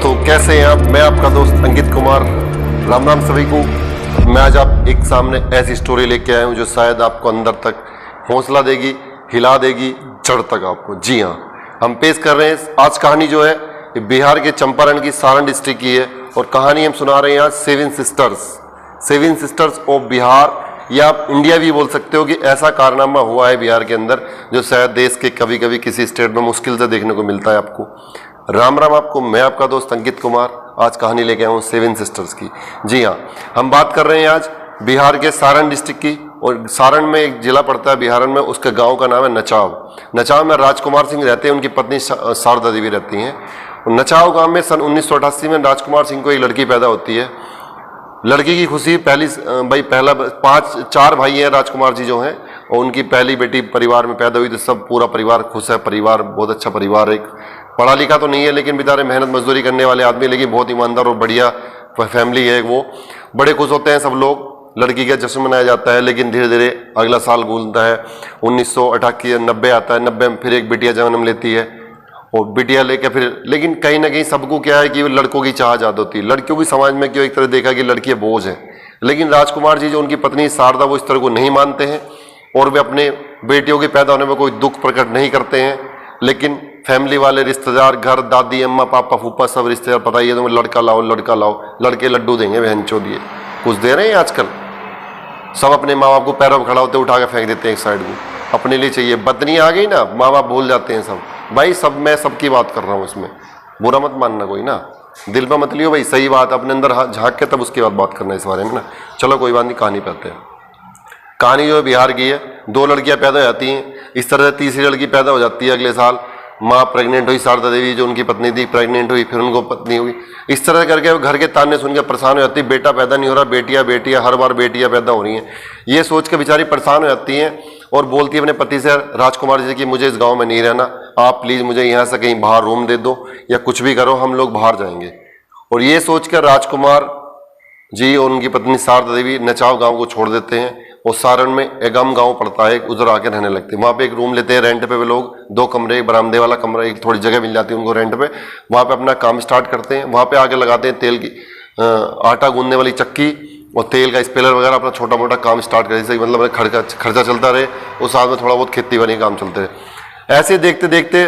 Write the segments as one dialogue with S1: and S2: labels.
S1: दोस्तों, कैसे हैं आप? मैं आपका दोस्त अंकित कुमार। राम राम सभी को। मैं आज आप एक सामने ऐसी स्टोरी लेके आया हूं जो शायद आपको अंदर तक हौसला देगी, हिला देगी, जड़ तक आपको। जी हाँ, हम पेश कर रहे हैं आज कहानी जो है ये बिहार के चंपारण की सारण डिस्ट्रिक्ट की है और कहानी हम सुना रहे हैं आज सेवन सिस्टर्स ऑफ बिहार, या आप इंडिया भी बोल सकते हो कि ऐसा कारनामा हुआ है बिहार के अंदर जो शायद देश के कभी कभी किसी स्टेट में मुश्किल से देखने को मिलता है आपको। राम राम आपको। मैं आपका दोस्त अंकित कुमार आज कहानी लेके आया हूँ सेवन सिस्टर्स की। जी हाँ, हम बात कर रहे हैं आज बिहार के सारण डिस्ट्रिक्ट की, और सारण में एक जिला पड़ता है बिहार में, उसके गांव का नाम है नचाव। नचाव में राजकुमार सिंह रहते हैं, उनकी पत्नी शारदा देवी रहती हैं। नचाव गांव में सन 1988 में राजकुमार सिंह को एक लड़की पैदा होती है। लड़की की खुशी चार भाई हैं राजकुमार जी जो हैं, और उनकी पहली बेटी परिवार में पैदा हुई तो सब पूरा परिवार खुश है। परिवार बहुत अच्छा परिवार है, पढ़ा लिखा तो नहीं है लेकिन बेचारे मेहनत मजदूरी करने वाले आदमी, लेकिन बहुत ईमानदार और बढ़िया फैमिली है। वो बड़े खुश होते हैं सब लोग। लड़की का जश्न मनाया जाता है, लेकिन धीरे धीरे अगला साल गुजरता है। 1990 आता है। 90 में फिर एक बिटिया जन्म लेती है, और बिटिया लेकर फिर, लेकिन कहीं ना कहीं सबको क्या है कि लड़कों की चाह ज्यादा होती है। लड़कियों की समाज में क्यों एक तरह देखा कि लड़की बोझ है, लेकिन राजकुमार जी जो उनकी पत्नी शारदा वो इस तरह को नहीं मानते हैं, और वे अपने बेटियों के पैदा होने में कोई दुख प्रकट नहीं करते हैं। लेकिन फैमिली वाले रिश्तेदार, घर, दादी, अम्मा, पापा, फूफा, सब रिश्तेदार, पता ही है तुम्हें, लड़का लाओ लड़का लाओ, लड़के लड्डू देंगे बहन चोदिए, कुछ दे रहे हैं आजकल। सब अपने माँ बाप को पैरों में खड़ा होते उठा के फेंक देते हैं एक साइड को, अपने लिए चाहिए। बदनी आ गई ना, माँ बाप भूल जाते हैं सब। भाई सब, मैं सबकी बात कर रहा हूँ, इसमें बुरा मत मानना कोई ना, दिल पे मत लियो भाई, सही बात अपने अंदर झांक के तब उसके बाद बात करना इस बारे में ना। चलो कोई बात नहीं, कहानी पे आते हैं। कहानी जो है बिहार की है। 2 लड़कियां पैदा हो जाती हैं, इस तरह से तीसरी लड़की पैदा हो जाती है अगले साल। माँ प्रेग्नेंट हुई, शारदा देवी जो उनकी पत्नी थी प्रेग्नेंट हुई, फिर उनको पत्नी हुई। इस तरह करके घर के ताने सुन के परेशान हो जाती, बेटा पैदा नहीं हो रहा, बेटियां हर बार बेटियां पैदा हो रही हैं। ये सोच के बेचारी परेशान हो जाती हैं और बोलती है अपने पति से, राजकुमार जी, कि मुझे इस गांव में नहीं रहना, आप प्लीज मुझे यहाँ से कहीं बाहर रूम दे दो या कुछ भी करो, हम लोग बाहर जाएंगे। और ये सोचकर राजकुमार जी और उनकी पत्नी शारदा देवी नचाव गांव को छोड़ देते हैं, और सारण में एगम गांव पड़ता है, उधर आके रहने लगते हैं। वहाँ पे एक रूम लेते हैं रेंट पे वे लोग, 2 कमरे, एक बरामदे वाला कमरा, एक थोड़ी जगह मिल जाती है उनको रेंट पे। वहाँ पे अपना काम स्टार्ट करते हैं। वहाँ पे आगे लगाते हैं तेल की आटा गूंदने वाली चक्की और तेल का स्पेलर वगैरह, अपना छोटा मोटा काम स्टार्ट करें, जैसे मतलब खर्चा चलता रहे, उस साथ में थोड़ा बहुत खेती बाड़ी काम चलते रहे। ऐसे देखते देखते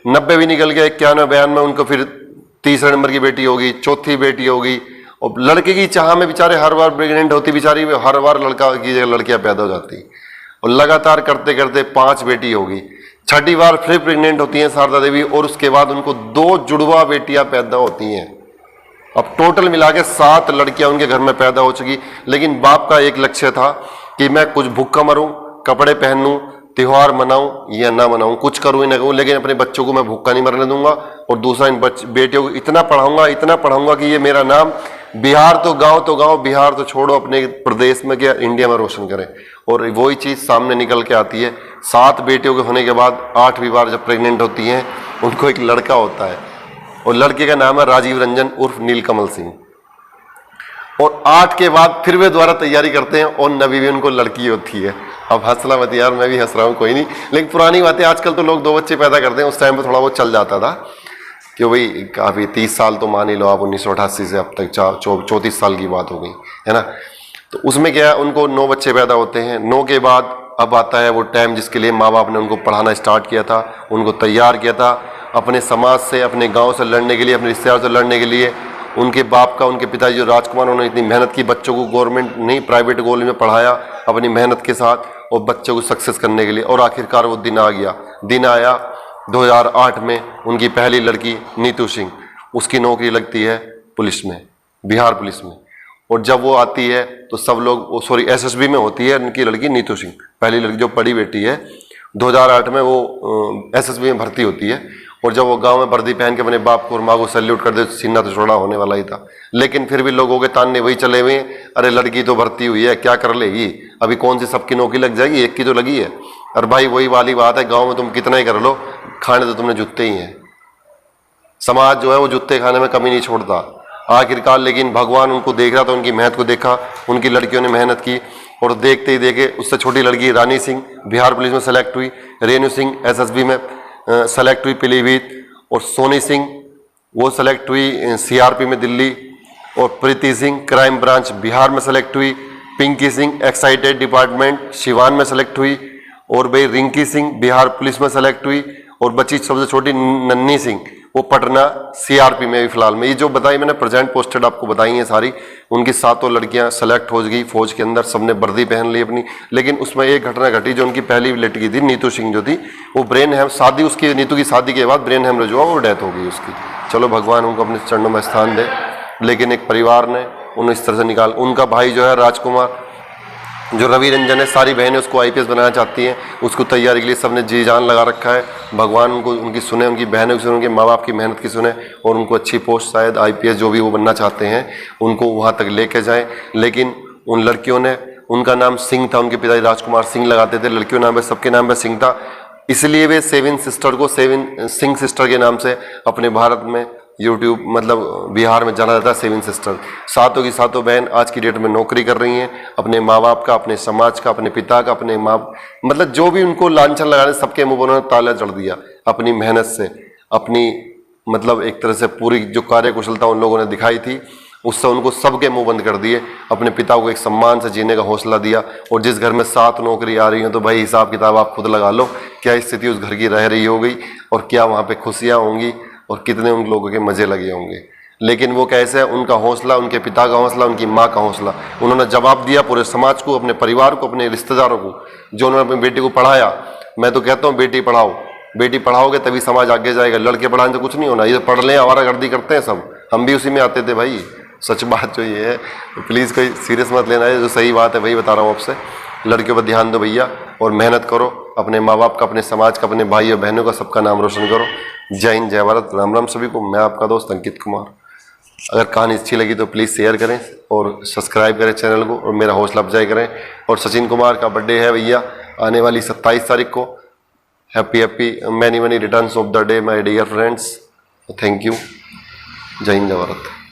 S1: 90 भी निकल गया। 91 92 में उनको फिर तीसरे नंबर की बेटी होगी, चौथी बेटी होगी। और लड़के की चाह में बेचारे हर बार प्रेग्नेंट होती बेचारी, हर बार लड़का की जगह लड़कियां पैदा हो जाती, और लगातार करते करते 5 बेटी होगी। 6ठी बार फिर प्रेग्नेंट होती हैं शारदा देवी, और उसके बाद उनको 2 जुड़वा बेटियां पैदा होती हैं। अब टोटल मिला के 7 लड़कियां उनके घर में पैदा हो चुकी। लेकिन बाप का एक लक्ष्य था कि मैं कुछ भूखा मरूं, कपड़े पहनूं, त्योहार मनाऊं या ना मनाऊं, कुछ करूं या ना करूं, लेकिन अपने बच्चों को मैं भूखा नहीं मरने दूंगा। और दूसरा, इन बेटियों को इतना पढ़ाऊंगा कि ये मेरा नाम बिहार तो गांव, बिहार तो छोड़ो, अपने प्रदेश में क्या इंडिया में रोशन करें। और वही चीज सामने निकल के आती है। 7 बेटियों के होने के बाद 8वीं बार जब प्रेग्नेंट होती हैं, उनको एक लड़का होता है, और लड़के का नाम है राजीव रंजन उर्फ नीलकमल सिंह। और 8 के बाद फिर वे दोबारा तैयारी करते हैं, और 9वीं में उनको लड़की होती है। अब हंसना मत यार, मैं भी हंस रहा हूँ, कोई नहीं, लेकिन पुरानी बातें, आजकल तो लोग 2 बच्चे पैदा करते हैं, उस टाइम पे थोड़ा बहुत चल जाता था कि भाई काफी 30 साल तो मान ही लो आप, 1988 से अब तक 34 साल की बात हो गई है ना। तो उसमें क्या है, उनको 9 बच्चे पैदा होते हैं। 9 के बाद अब आता है वो टाइम जिसके लिए माँ बाप ने उनको पढ़ाना स्टार्ट किया था, उनको तैयार किया था अपने समाज से, अपने गांव से लड़ने के लिए, अपने रिश्तेदार से लड़ने के लिए। उनके बाप का, उनके पिताजी जो राजकुमार, उन्होंने इतनी मेहनत की, बच्चों को गवर्नमेंट नहीं प्राइवेट कॉलेज में पढ़ाया अपनी मेहनत के साथ, और बच्चों को सक्सेस करने के लिए। और आखिरकार वो दिन आया 2008 में। उनकी पहली लड़की नीतू सिंह, उसकी नौकरी लगती है पुलिस में, बिहार पुलिस में। और जब वो आती है तो सब लोग, सॉरी एसएसबी में होती है उनकी लड़की नीतू सिंह, पहली लड़की जो बड़ी बेटी है। 2008 में वो एसएसबी में भर्ती होती है, और जब वो गांव में वर्दी पहन के अपने बाप को और माँ को सैल्यूट कर दे, सीना तो चौड़ा होने वाला ही था। लेकिन फिर भी लोगों के ताने वही चले हुए, अरे लड़की तो भर्ती हुई है, क्या कर लेगी, अभी कौन सी सबकी नौकरी लग जाएगी, एक की तो लगी है। और भाई वही वाली बात है, गांव में तुम कितना ही कर लो, खाने तो तुमने जूते ही हैं। समाज जो है वो जूते खाने में कमी नहीं छोड़ता आखिरकार। लेकिन भगवान उनको देख रहा था, उनकी मेहनत को देखा, उनकी लड़कियों ने मेहनत की, और देखते ही देखे उससे छोटी लड़की रानी सिंह बिहार पुलिस में सेलेक्ट हुई, रेणु सिंह एसएसबी में सेलेक्ट हुई पीलीभीत, और सोनी सिंह वो सेलेक्ट हुई सीआरपी में दिल्ली। और प्रीति सिंह क्राइम ब्रांच बिहार में सेलेक्ट हुई। पिंकी सिंह एक्साइटेड डिपार्टमेंट सिवान में सेलेक्ट हुई। और भाई रिंकी सिंह बिहार पुलिस में सेलेक्ट हुई। और बची सबसे छोटी नन्ही सिंह वो पटना सीआरपी में भी फिलहाल में। ये जो बताई मैंने प्रेजेंट पोस्टेड आपको बताई हैं सारी, उनकी सातों लड़कियां सेलेक्ट हो गई फौज के अंदर, सबने वर्दी पहन ली अपनी। लेकिन उसमें एक घटना घटी, जो उनकी पहली लड़की थी नीतू सिंह जो थी, वो ब्रेन हैम शादी उसकी नीतू की शादी के बाद ब्रेन हेमरेज हुआ और डेथ हो गई उसकी। चलो भगवान उनको अपने चरणों में स्थान दे। लेकिन एक परिवार ने उन्हें इस तरह से निकाल। उनका भाई जो है राजकुमार, जो रवि रंजन है, सारी बहनें उसको आईपीएस बनाना चाहती हैं, उसको तैयारी के लिए सबने जी जान लगा रखा है। भगवान उनको उनकी सुने, उनकी बहनों की सुने, उनके माँ बाप की मेहनत की सुने और उनको अच्छी पोस्ट शायद आईपीएस जो भी वो बनना चाहते हैं उनको वहाँ तक लेके जाएं। लेकिन उन लड़कियों ने, उनका नाम सिंह था, उनके पिताजी राजकुमार सिंह लगाते थे, लड़कियों नाम पे सबके नाम पे सिंह था, इसलिए वे सेवन सिस्टर को सेवन सिंह सिस्टर के नाम से अपने भारत में यूट्यूब मतलब बिहार में जाना जाता है सेवन सिस्टर। सातों की सातों बहन आज की डेट में नौकरी कर रही हैं, अपने माँ बाप का, अपने समाज का, अपने पिता का, अपने माँ मतलब जो भी उनको लांछन लगाने सबके मुंह पर उन्होंने ताला जड़ दिया अपनी मेहनत से। अपनी मतलब एक तरह से पूरी जो कार्य कुशलता उन लोगों ने दिखाई थी उससे उनको सबके मुंह बंद कर दिए। अपने पिता को एक सम्मान से जीने का हौसला दिया। और जिस घर में 7 नौकरी आ रही हो तो भाई हिसाब किताब आप खुद लगा लो, क्या स्थिति उस घर की रह रही होगी और क्या वहाँ पे खुशियाँ होंगी और कितने उन लोगों के मजे लगे होंगे। लेकिन वो कैसे है, उनका हौसला, उनके पिता का हौसला, उनकी माँ का हौसला, उन्होंने जवाब दिया पूरे समाज को, अपने परिवार को, अपने रिश्तेदारों को, जो उन्होंने अपनी बेटी को पढ़ाया। मैं तो कहता हूँ बेटी पढ़ाओ, बेटी पढ़ाओगे तभी समाज आगे जाएगा। लड़के पढ़ाने से कुछ नहीं होना, ये पढ़ लें आवारागर्दी करते हैं सब, हम भी उसी में आते थे भाई। सच बात जो ये है, तो प्लीज़ कोई सीरियस मत लेना है, जो सही बात है वही बता रहा हूँ आपसे। लड़कियों पर ध्यान दो भैया और मेहनत करो, अपने माँ बाप का, अपने समाज का, अपने भाई और बहनों का, सबका नाम रोशन करो। जय हिंद, जय भारत, राम राम सभी को। मैं आपका दोस्त अंकित कुमार। अगर कहानी अच्छी लगी तो प्लीज़ शेयर करें और सब्सक्राइब करें चैनल को और मेरा हौसला अफजाई करें। और सचिन कुमार का बर्थडे है भैया आने वाली 27 तारीख को। Happy many many returns of the day my dear friends. Thank you. जय हिंद, जय भारत।